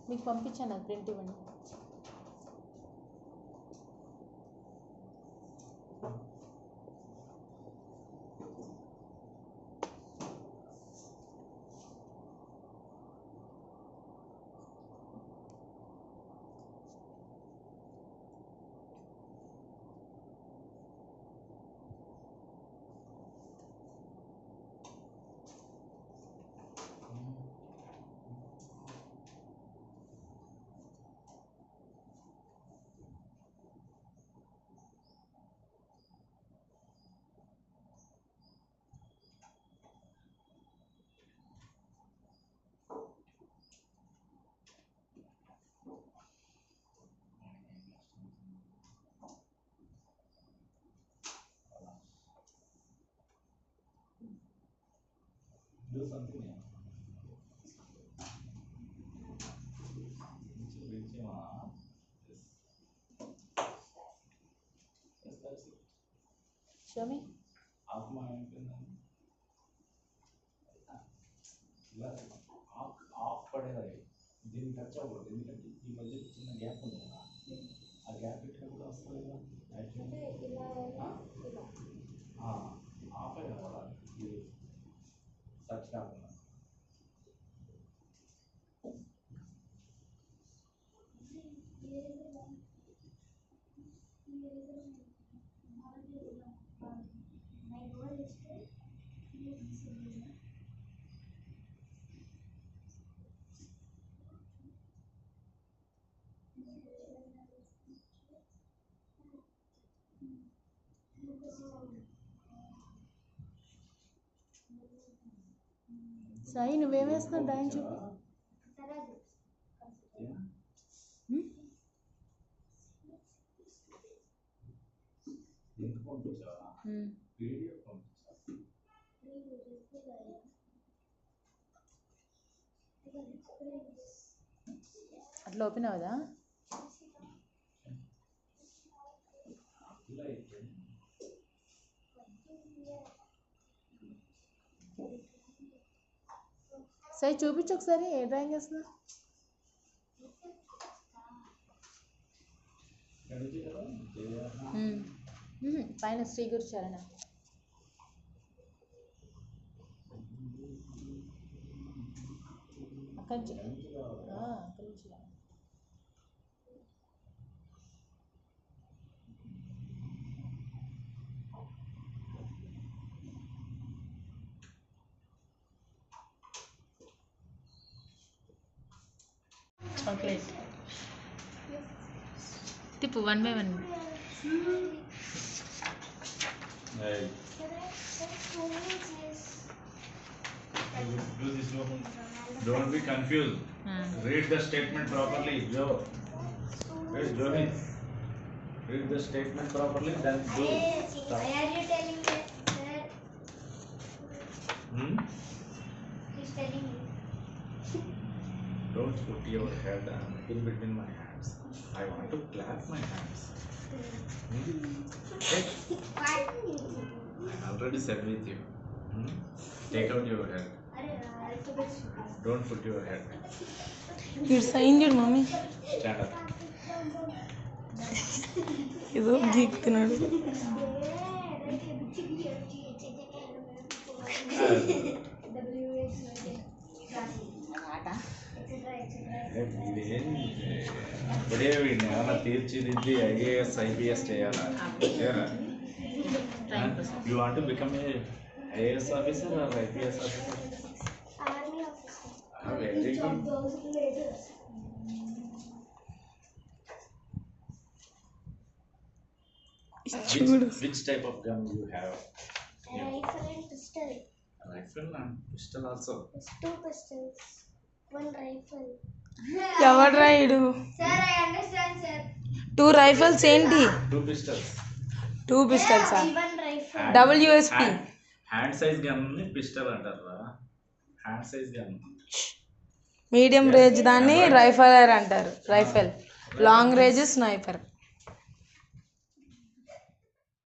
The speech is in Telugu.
మీకు పంపించాను అది ప్రింట్ ఇవ్వండి. Do something. Show me. Of పడేది దీన్ని టచ్ అవ్వకూడదు, ఎందుకంటే ఈ మధ్య చిన్న గ్యాప్ ఉంది కదా, ఆ గ్యాప్ ఇక్కడ కూడా వస్తుంది కదా. ఆఫ్ అయినా కూడా ఇది టచ్ కాకుండా సాయి నువ్వేం వేస్తున్నావు డ్రాయింగ్ చూపి. అట్లా ఓపెన్ అవదా? సరే చూపించు ఒకసారి ఏ డ్రాయింగ్ వేస్తున్నా. పైన శ్రీ గురు చరణ. అక్కడి నుంచి అక్కడి నుంచి chocolate Tippu 1 by 1. Do this one. Don't be confused. Read the statement properly, Joe. Hey, Joey. Read the statement properly, then do. Why are you telling me, sir? He's telling me. Don't put your head in between my hands. I want to clap my hands. Hey. Why? I already said with you. Take out your head. Don't put your head. You signed your mommy. Stand up. ఏదో గీక్తున్నాడు. ఇప్పుడే వీడిని ఏమైనా తీర్చిదిద్ది IAS IPS చేయాలా? You want to become a IAS officer or IPS officer? Army officer. Very good. Which type of gun you have? Rifle and pistol. Rifle and pistol also. It's 2 pistols. 1 rifle. ఎవరు Rayudu? Sir, I understand, sir. 2 rifles ఏంటి? 2 pistols. 2 pistols. 1 rifle. WSP. Hand size gun ని పిస్టల్ అంటారా? Hand size gun. Medium range దాన్ని రైఫలర్ అంటారు. రైఫల్. Long range sniper.